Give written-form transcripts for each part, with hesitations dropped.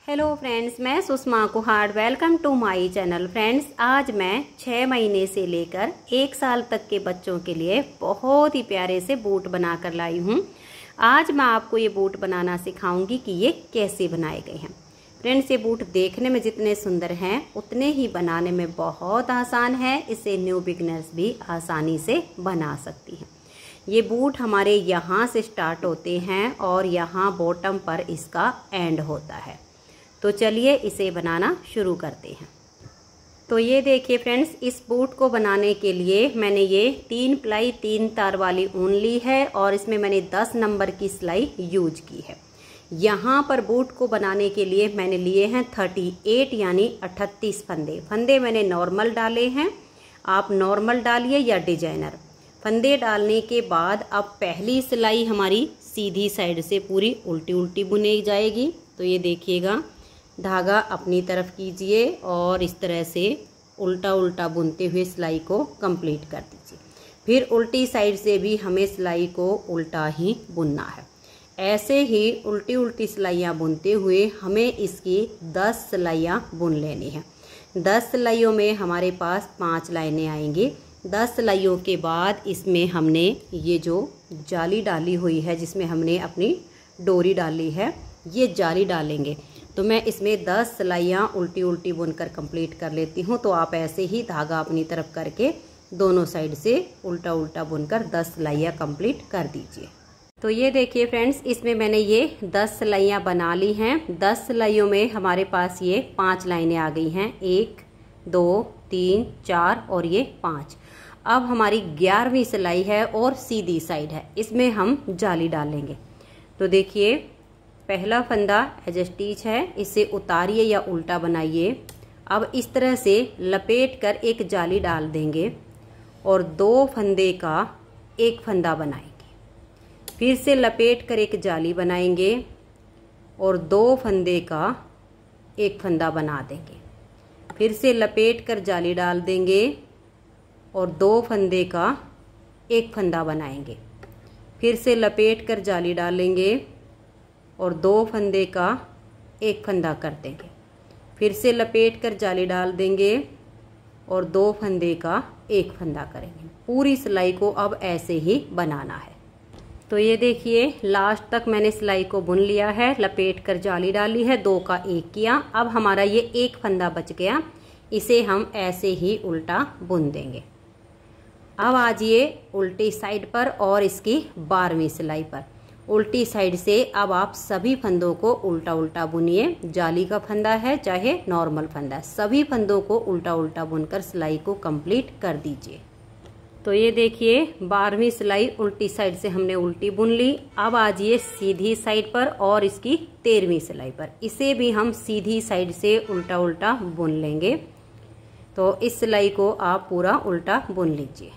Hello friends, मैं Sushma Kuhar. Welcome to my channel. Friends, आज मैं 6 महीने से लेकर 1 साल तक के बच्चों के लिए बहुत ही प्यारे से बूट बनाकर लाई हूँ। आज मैं आपको ये बूट बनाना सिखाऊंगी कि ये कैसे बनाए गए हैं। फ्रेंड्स, ये बूट देखने में जितने सुंदर हैं उतने ही बनाने में बहुत आसान है। इसे न्यू बिगनर्स भी आसानी से बना सकती हैं। ये बूट हमारे यहाँ से स्टार्ट होते हैं और यहाँ बॉटम पर इसका एंड होता है। तो चलिए इसे बनाना शुरू करते हैं। तो ये देखिए फ्रेंड्स, इस बूट को बनाने के लिए मैंने ये 3 प्लाई 3 तार वाली ऊन ली है और इसमें मैंने 10 नंबर की सिलाई यूज की है। यहाँ पर बूट को बनाने के लिए मैंने लिए हैं 38 यानी 38 फंदे। फंदे मैंने नॉर्मल डाले हैं, आप नॉर्मल डालिए या डिजाइनर। फंदे डालने के बाद अब पहली सिलाई हमारी सीधी साइड से पूरी उल्टी उल्टी बुनी जाएगी। तो ये देखिएगा, धागा अपनी तरफ कीजिए और इस तरह से उल्टा उल्टा बुनते हुए सिलाई को कंप्लीट कर दीजिए। फिर उल्टी साइड से भी हमें सिलाई को उल्टा ही बुनना है। ऐसे ही उल्टी उल्टी सिलाइयाँ बुनते हुए हमें इसकी 10 सिलाइयाँ बुन लेनी है। 10 सिलाइयों में हमारे पास 5 लाइनें आएंगी। 10 सिलाइयों के बाद इसमें हमने ये जो जाली डाली हुई है, जिसमें हमने अपनी डोरी डाली है, ये जाली डालेंगे। तो मैं इसमें 10 सिलाइयाँ उल्टी उल्टी बुनकर कंप्लीट कर लेती हूँ। तो आप ऐसे ही धागा अपनी तरफ करके दोनों साइड से उल्टा उल्टा बुनकर 10 सिलाइयाँ कंप्लीट कर दीजिए। तो ये देखिए फ्रेंड्स, इसमें मैंने ये 10 सिलाइयाँ बना ली हैं। 10 सिलाइयों में हमारे पास ये 5 लाइनें आ गई हैं। 1 2 3 4 और ये 5। अब हमारी 11वीं सिलाई है और सीधी साइड है, इसमें हम जाली डालेंगे। तो देखिए, पहला फंदा एज स्टिच है, इसे उतारिए या उल्टा बनाइए। अब इस तरह से लपेट कर एक जाली डाल देंगे और 2 फंदे का एक फंदा बनाएंगे। फिर से लपेट कर एक जाली बनाएंगे और 2 फंदे का एक फंदा बना देंगे। फिर से लपेट कर जाली डाल देंगे और 2 फंदे का एक फंदा बनाएंगे। फिर से लपेट कर जाली डालेंगे और 2 फंदे का एक फंदा कर देंगे। फिर से लपेट कर जाली डाल देंगे और 2 फंदे का एक फंदा करेंगे। पूरी सिलाई को अब ऐसे ही बनाना है। तो ये देखिए, लास्ट तक मैंने सिलाई को बुन लिया है, लपेट कर जाली डाली है, 2 का 1 किया। अब हमारा ये एक फंदा बच गया, इसे हम ऐसे ही उल्टा बुन देंगे। अब आजिए उल्टी साइड पर और इसकी 12वीं सिलाई पर। उल्टी साइड से अब आप सभी फंदों को उल्टा उल्टा बुनिए। जाली का फंदा है चाहे नॉर्मल फंदा है, सभी फंदों को उल्टा उल्टा बुनकर सिलाई को कंप्लीट कर दीजिए। तो ये देखिए, 12वीं सिलाई उल्टी साइड से हमने उल्टी बुन ली। अब आजिए सीधी साइड पर और इसकी 13वीं सिलाई पर। इसे भी हम सीधी साइड से उल्टा उल्टा बुन लेंगे। तो इस सिलाई को आप पूरा उल्टा बुन लीजिए।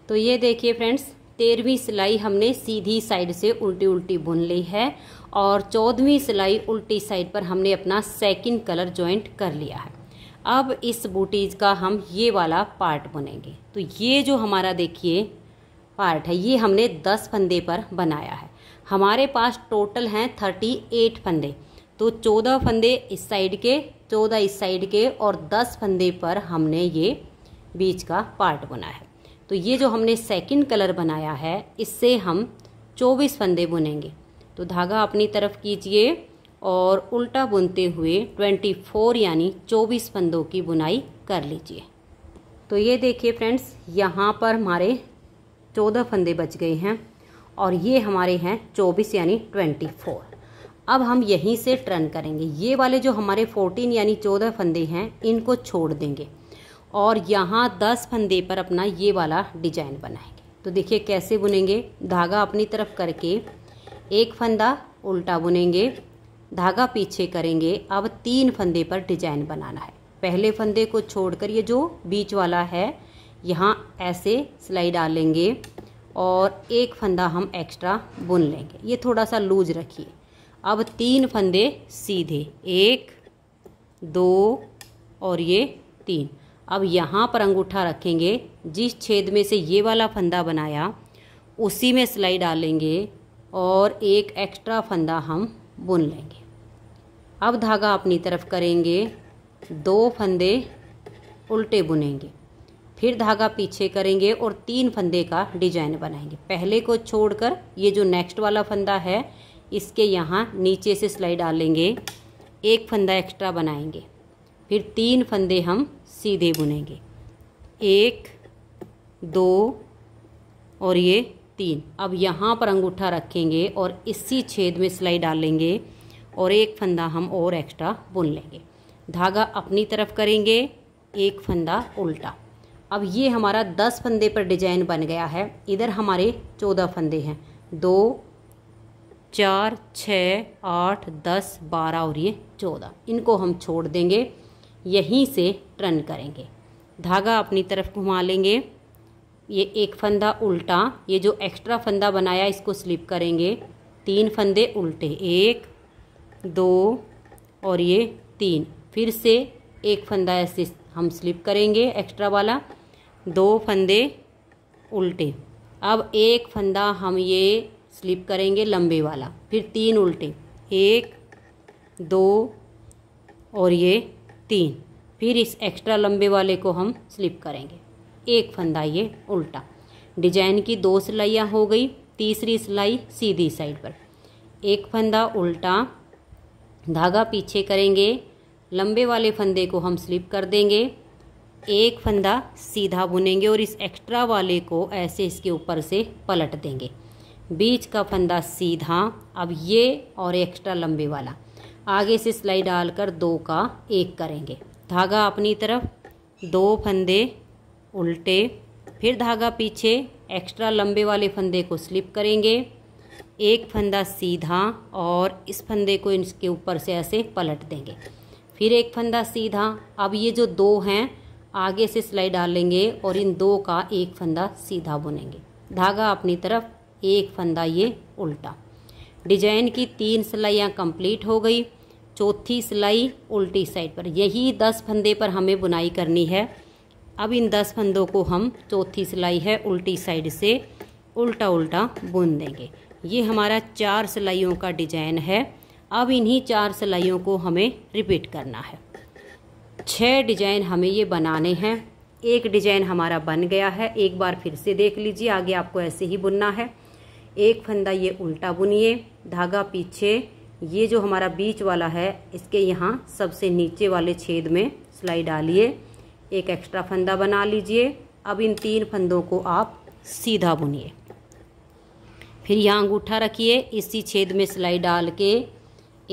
तो ये देखिए फ्रेंड्स, 13वीं सिलाई हमने सीधी साइड से उल्टी उल्टी बुन ली है और 14वीं सिलाई उल्टी साइड पर हमने अपना सेकंड कलर ज्वाइंट कर लिया है। अब इस बूटीज का हम ये वाला पार्ट बुनेंगे। तो ये जो हमारा देखिए पार्ट है, ये हमने 10 फंदे पर बनाया है। हमारे पास टोटल हैं 38 फंदे। तो 14 फंदे इस साइड के, 14 इस साइड के और 10 फंदे पर हमने ये बीच का पार्ट बुना है। तो ये जो हमने सेकंड कलर बनाया है, इससे हम 24 फंदे बुनेंगे। तो धागा अपनी तरफ कीजिए और उल्टा बुनते हुए 24 यानी 24 फंदों की बुनाई कर लीजिए। तो ये देखिए फ्रेंड्स, यहाँ पर हमारे 14 फंदे बच गए हैं और ये हमारे हैं 24 यानी 24। अब हम यहीं से टर्न करेंगे। ये वाले जो हमारे 14 यानी 14 फंदे हैं, इनको छोड़ देंगे और यहाँ 10 फंदे पर अपना ये वाला डिजाइन बनाएंगे। तो देखिए कैसे बुनेंगे। धागा अपनी तरफ करके एक फंदा उल्टा बुनेंगे, धागा पीछे करेंगे। अब 3 फंदे पर डिजाइन बनाना है। पहले फंदे को छोड़कर ये जो बीच वाला है, यहाँ ऐसे सिलाई डालेंगे और एक फंदा हम एक्स्ट्रा बुन लेंगे। ये थोड़ा सा लूज रखिए। अब 3 फंदे सीधे, 1 2 और ये 3। अब यहाँ पर अंगूठा रखेंगे, जिस छेद में से ये वाला फंदा बनाया उसी में सिलाई डालेंगे और एक एक्स्ट्रा फंदा हम बुन लेंगे। अब धागा अपनी तरफ करेंगे, 2 फंदे उल्टे बुनेंगे, फिर धागा पीछे करेंगे और 3 फंदे का डिजाइन बनाएंगे। पहले को छोड़कर ये जो नेक्स्ट वाला फंदा है इसके यहाँ नीचे से सिलाई डालेंगे, 1 फंदा एक्स्ट्रा बनाएंगे, फिर 3 फंदे हम सीधे बुनेंगे, 1 2 और ये 3। अब यहाँ पर अंगूठा रखेंगे और इसी छेद में सिलाई डालेंगे और 1 फंदा हम और एक्स्ट्रा बुन लेंगे। धागा अपनी तरफ करेंगे, 1 फंदा उल्टा। अब ये हमारा 10 फंदे पर डिजाइन बन गया है। इधर हमारे 14 फंदे हैं, 2 4 6 8 10 12 और ये 14। इनको हम छोड़ देंगे, यहीं से टर्न करेंगे। धागा अपनी तरफ घुमा लेंगे, ये 1 फंदा उल्टा, ये जो एक्स्ट्रा फंदा बनाया इसको स्लिप करेंगे, 3 फंदे उल्टे, 1 2 और ये 3। फिर से 1 फंदा ऐसे हम स्लिप करेंगे एक्स्ट्रा वाला, 2 फंदे उल्टे। अब 1 फंदा हम ये स्लिप करेंगे लंबे वाला, फिर 3 उल्टे, 1 2 और ये 3। फिर इस एक्स्ट्रा लंबे वाले को हम स्लिप करेंगे, 1 फंदा ये उल्टा। डिजाइन की 2 सिलाइयाँ हो गई। तीसरी सिलाई सीधी साइड पर, 1 फंदा उल्टा, धागा पीछे करेंगे, लंबे वाले फंदे को हम स्लिप कर देंगे, 1 फंदा सीधा बुनेंगे और इस एक्स्ट्रा वाले को ऐसे इसके ऊपर से पलट देंगे, बीच का फंदा सीधा। अब ये और एक्स्ट्रा लंबे वाला आगे से सिलाई डालकर 2 का 1 करेंगे। धागा अपनी तरफ, 2 फंदे उल्टे, फिर धागा पीछे, एक्स्ट्रा लंबे वाले फंदे को स्लिप करेंगे, 1 फंदा सीधा और इस फंदे को इसके ऊपर से ऐसे पलट देंगे, फिर 1 फंदा सीधा। अब ये जो 2 हैं आगे से सिलाई डालेंगे और इन 2 का 1 फंदा सीधा बुनेंगे। धागा अपनी तरफ, 1 फंदा ये उल्टा। डिजाइन की 3 सिलाइयाँ कंप्लीट हो गई। चौथी सिलाई उल्टी साइड पर, यही 10 फंदे पर हमें बुनाई करनी है। अब इन 10 फंदों को हम, चौथी सिलाई है उल्टी साइड से उल्टा उल्टा बुन देंगे। ये हमारा 4 सिलाइयों का डिजाइन है। अब इन्हीं 4 सिलाइयों को हमें रिपीट करना है। 6 डिजाइन हमें ये बनाने हैं। एक डिजाइन हमारा बन गया है, एक बार फिर से देख लीजिए, आगे आपको ऐसे ही बुनना है। 1 फंदा ये उल्टा बुनिए, धागा पीछे, ये जो हमारा बीच वाला है इसके यहाँ सबसे नीचे वाले छेद में सिलाई डालिए, 1 एक्स्ट्रा फंदा बना लीजिए। अब इन 3 फंदों को आप सीधा बुनिए, फिर यहाँ अंगूठा रखिए, इसी छेद में सिलाई डाल के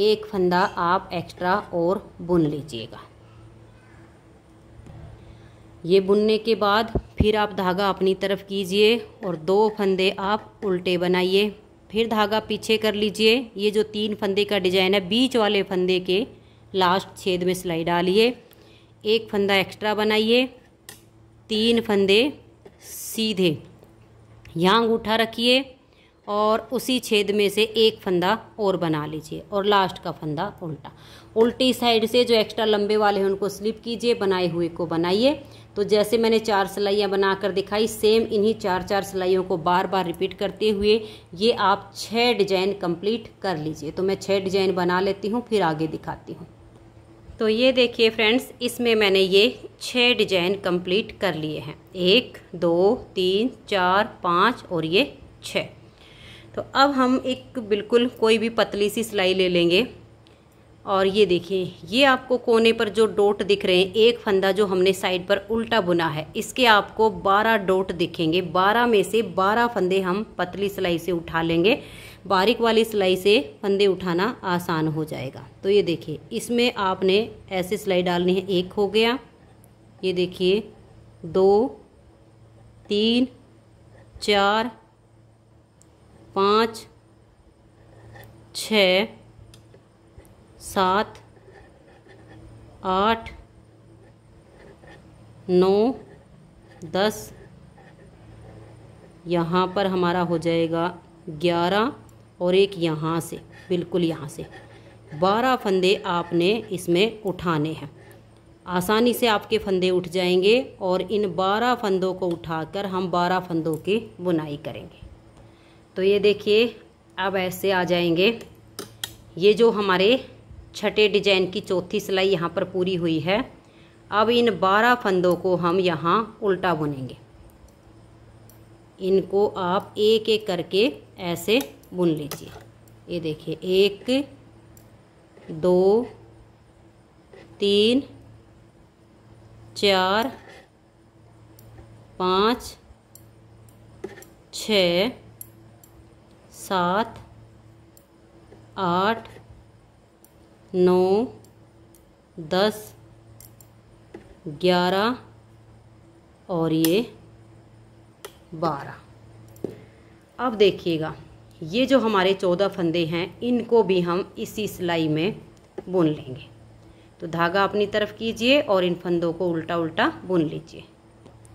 1 फंदा आप एक्स्ट्रा और बुन लीजिएगा। ये बुनने के बाद फिर आप धागा अपनी तरफ कीजिए और 2 फंदे आप उल्टे बनाइए, फिर धागा पीछे कर लीजिए। ये जो 3 फंदे का डिजाइन है, बीच वाले फंदे के लास्ट छेद में सिलाई डालिए, 1 फंदा एक्स्ट्रा बनाइए, 3 फंदे सीधे, यहाँ अंगूठा रखिए और उसी छेद में से 1 फंदा और बना लीजिए और लास्ट का फंदा उल्टा। उल्टी साइड से जो एक्स्ट्रा लंबे वाले हैं उनको स्लिप कीजिए, बनाए हुए को बनाइए। तो जैसे मैंने 4 सिलाइयाँ बनाकर दिखाई, सेम इन्हीं 4 सिलाइयों को बार बार रिपीट करते हुए ये आप 6 डिजाइन कंप्लीट कर लीजिए। तो मैं 6 डिजाइन बना लेती हूँ, फिर आगे दिखाती हूँ। तो ये देखिए फ्रेंड्स, इसमें मैंने ये 6 डिजाइन कंप्लीट कर लिए हैं, 1 2 3 4 5 और ये 6। तो अब हम एक बिल्कुल कोई भी पतली सी सिलाई ले लेंगे और ये देखिए, ये आपको कोने पर जो डॉट दिख रहे हैं, 1 फंदा जो हमने साइड पर उल्टा बुना है, इसके आपको 12 डॉट दिखेंगे। 12 में से 12 फंदे हम पतली सिलाई से उठा लेंगे, बारीक वाली सिलाई से फंदे उठाना आसान हो जाएगा। तो ये देखिए, इसमें आपने ऐसे सिलाई डालनी है। 1 हो गया, ये देखिए 2 3 4 5 6 7 8 9 10, यहाँ पर हमारा हो जाएगा 11 और एक यहाँ से, बिल्कुल यहाँ से 12 फंदे आपने इसमें उठाने हैं। आसानी से आपके फंदे उठ जाएंगे और इन 12 फंदों को उठाकर हम 12 फंदों की बुनाई करेंगे। तो ये देखिए, अब ऐसे आ जाएंगे। ये जो हमारे छठे डिजाइन की चौथी सिलाई यहाँ पर पूरी हुई है। अब इन 12 फंदों को हम यहाँ उल्टा बुनेंगे। इनको आप एक एक करके ऐसे बुन लीजिए। ये देखिए 1 2 3 4 5 6 7 8 9 10 11 और ये 12। अब देखिएगा ये जो हमारे 14 फंदे हैं इनको भी हम इसी सिलाई में बुन लेंगे। तो धागा अपनी तरफ कीजिए और इन फंदों को उल्टा उल्टा बुन लीजिए।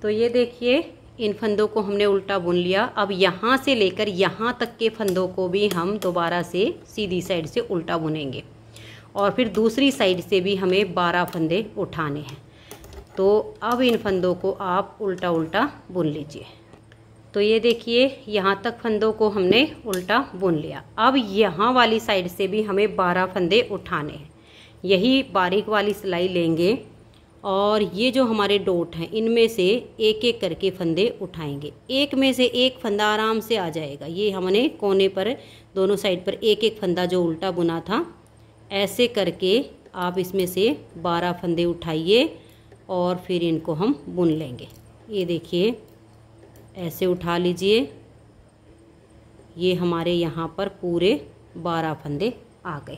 तो ये देखिए इन फंदों को हमने उल्टा बुन लिया। अब यहाँ से लेकर यहाँ तक के फंदों को भी हम दोबारा से सीधी साइड से उल्टा बुनेंगे और फिर दूसरी साइड से भी हमें 12 फंदे उठाने हैं। तो अब इन फंदों को आप उल्टा उल्टा बुन लीजिए। तो ये देखिए यहाँ तक फंदों को हमने उल्टा बुन लिया। अब यहाँ वाली साइड से भी हमें 12 फंदे उठाने हैं। यही बारीक वाली सिलाई लेंगे और ये जो हमारे डॉट हैं इनमें से एक एक करके फंदे उठाएंगे। एक में से एक फंदा आराम से आ जाएगा। ये हमने कोने पर दोनों साइड पर एक एक फंदा जो उल्टा बुना था, ऐसे करके आप इसमें से 12 फंदे उठाइए और फिर इनको हम बुन लेंगे। ये देखिए ऐसे उठा लीजिए। ये हमारे यहाँ पर पूरे 12 फंदे आ गए।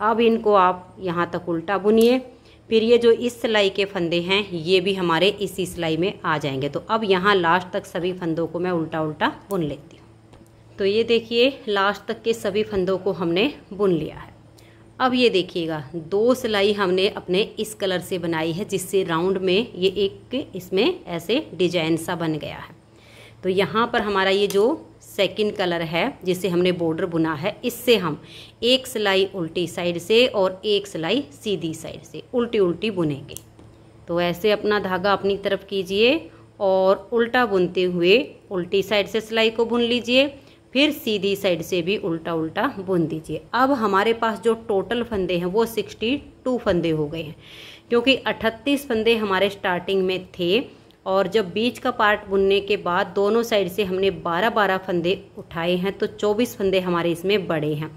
अब इनको आप यहाँ तक उल्टा बुनिए। फिर ये जो इस सिलाई के फंदे हैं ये भी हमारे इसी सिलाई में आ जाएंगे। तो अब यहाँ लास्ट तक सभी फंदों को मैं उल्टा उल्टा बुन लेती हूँ। तो ये देखिए लास्ट तक के सभी फंदों को हमने बुन लिया है। अब ये देखिएगा 2 सिलाई हमने अपने इस कलर से बनाई है जिससे राउंड में ये एक इसमें ऐसे डिजाइन सा बन गया है। तो यहाँ पर हमारा ये जो सेकंड कलर है जिसे हमने बॉर्डर बुना है, इससे हम एक सिलाई उल्टी साइड से और एक सिलाई सीधी साइड से उल्टी उल्टी बुनेंगे। तो ऐसे अपना धागा अपनी तरफ कीजिए और उल्टा बुनते हुए उल्टी साइड से सिलाई को बुन लीजिए, फिर सीधी साइड से भी उल्टा उल्टा बुन दीजिए। अब हमारे पास जो टोटल फंदे हैं वो 62 फंदे हो गए हैं, क्योंकि 38 फंदे हमारे स्टार्टिंग में थे और जब बीच का पार्ट बुनने के बाद दोनों साइड से हमने 12-12 फंदे उठाए हैं तो 24 फंदे हमारे इसमें बड़े हैं।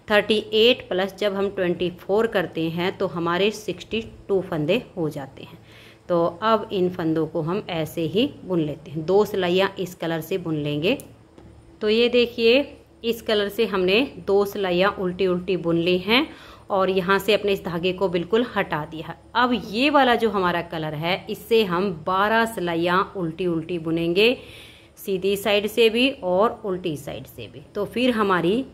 38 प्लस जब हम 24 करते हैं तो हमारे 62 फंदे हो जाते हैं। तो अब इन फंदों को हम ऐसे ही बुन लेते हैं। 2 सिलाइयाँ इस कलर से बुन लेंगे। तो ये देखिए इस कलर से हमने 2 सिलाइयाँ उल्टी उल्टी बुन ली हैं और यहाँ से अपने इस धागे को बिल्कुल हटा दिया। अब ये वाला जो हमारा कलर है इससे हम 12 सिलाइयाँ उल्टी उल्टी बुनेंगे, सीधी साइड से भी और उल्टी साइड से भी। तो फिर हमारी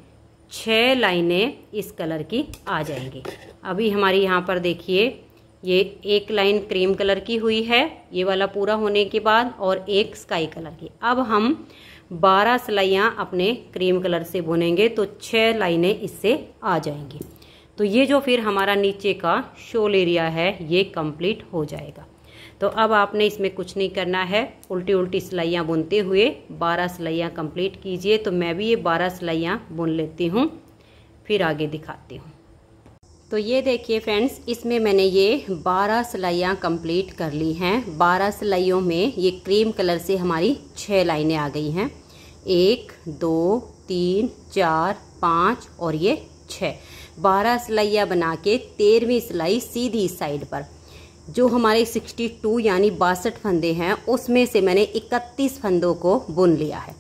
6 लाइनें इस कलर की आ जाएंगी। अभी हमारी यहाँ पर देखिए ये एक लाइन क्रीम कलर की हुई है ये वाला पूरा होने के बाद, और एक स्काई कलर की। अब हम 12 सिलाइयाँ अपने क्रीम कलर से बुनेंगे तो 6 लाइनें इससे आ जाएंगी। तो ये जो फिर हमारा नीचे का शोल एरिया है ये कंप्लीट हो जाएगा। तो अब आपने इसमें कुछ नहीं करना है, उल्टी उल्टी सिलाइयाँ बुनते हुए 12 सिलाइयाँ कंप्लीट कीजिए। तो मैं भी ये 12 सिलाइयाँ बुन लेती हूँ, फिर आगे दिखाती हूँ। तो ये देखिए फ्रेंड्स, इसमें मैंने ये 12 सिलाइयाँ कंप्लीट कर ली हैं। 12 सिलाइयों में ये क्रीम कलर से हमारी 6 लाइनें आ गई हैं। 1 2 3 4 5 और ये 6। 12 सिलाइयाँ बना के 13वीं सिलाई सीधी साइड पर जो हमारे 62 यानी 62 फंदे हैं उसमें से मैंने 31 फंदों को बुन लिया है।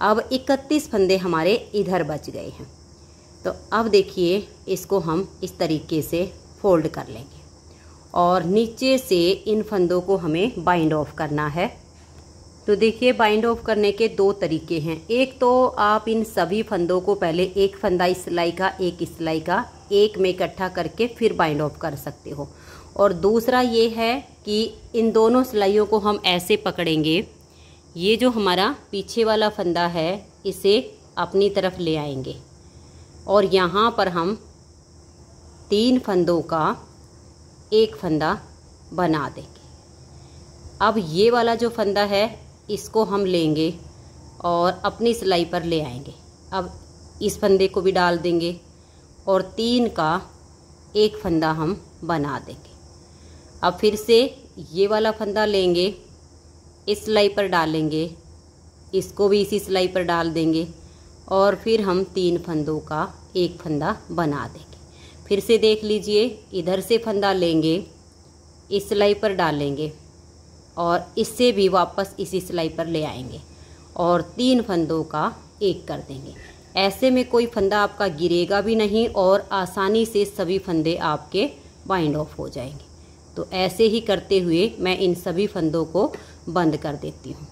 अब 31 फंदे हमारे इधर बच गए हैं। तो अब देखिए इसको हम इस तरीके से फोल्ड कर लेंगे और नीचे से इन फंदों को हमें बाइंड ऑफ करना है। तो देखिए बाइंड ऑफ करने के 2 तरीके हैं। एक तो आप इन सभी फंदों को पहले एक फंदा इस सिलाई का एक इस सिलाई का एक में इकट्ठा करके फिर बाइंड ऑफ कर सकते हो, और दूसरा ये है कि इन दोनों सिलाइयों को हम ऐसे पकड़ेंगे। ये जो हमारा पीछे वाला फंदा है इसे अपनी तरफ ले आएंगे और यहाँ पर हम 3 फंदों का एक फंदा बना देंगे। अब ये वाला जो फंदा है इसको हम लेंगे और अपनी सिलाई पर ले आएंगे। अब इस फंदे को भी डाल देंगे और 3 का एक फंदा हम बना देंगे। अब फिर से ये वाला फंदा लेंगे, इस सिलाई पर डालेंगे, इसको भी इसी सिलाई पर डाल देंगे और फिर हम 3 फंदों का एक फंदा बना देंगे। फिर से देख लीजिए, इधर से फंदा लेंगे, इस सिलाई पर डालेंगे और इससे भी वापस इसी सिलाई पर ले आएंगे और 3 फंदों का एक कर देंगे। ऐसे में कोई फंदा आपका गिरेगा भी नहीं और आसानी से सभी फंदे आपके बाइंड ऑफ हो जाएंगे। तो ऐसे ही करते हुए मैं इन सभी फंदों को बंद कर देती हूँ।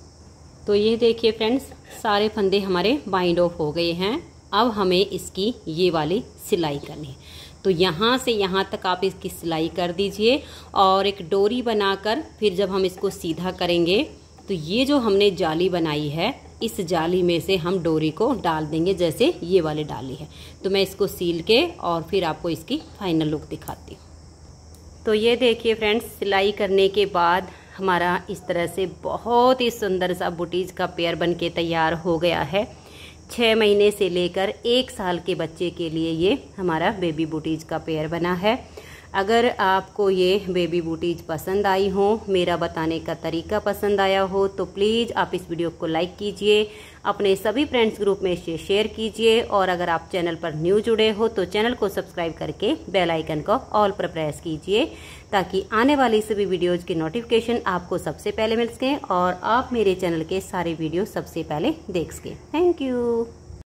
तो ये देखिए फ्रेंड्स, सारे फंदे हमारे बाइंड ऑफ हो गए हैं। अब हमें इसकी ये वाली सिलाई करनी है। तो यहाँ से यहाँ तक आप इसकी सिलाई कर दीजिए और एक डोरी बनाकर फिर जब हम इसको सीधा करेंगे तो ये जो हमने जाली बनाई है, इस जाली में से हम डोरी को डाल देंगे, जैसे ये वाली डाली है। तो मैं इसको सील के और फिर आपको इसकी फाइनल लुक दिखाती हूँ। तो ये देखिए फ्रेंड्स, सिलाई करने के बाद हमारा इस तरह से बहुत ही सुंदर सा बुटीज का पेयर बनके तैयार हो गया है। 6 महीने से लेकर 1 साल के बच्चे के लिए ये हमारा बेबी बुटीज का पेयर बना है। अगर आपको ये बेबी बूटीज पसंद आई हो, मेरा बताने का तरीका पसंद आया हो, तो प्लीज़ आप इस वीडियो को लाइक कीजिए, अपने सभी फ्रेंड्स ग्रुप में शेयर कीजिए और अगर आप चैनल पर न्यू जुड़े हो तो चैनल को सब्सक्राइब करके बेल आइकन को ऑल पर प्रेस कीजिए ताकि आने वाली सभी वीडियोज की नोटिफिकेशन आपको सबसे पहले मिल सके और आप मेरे चैनल के सारे वीडियो सबसे पहले देख सकें। Thank you.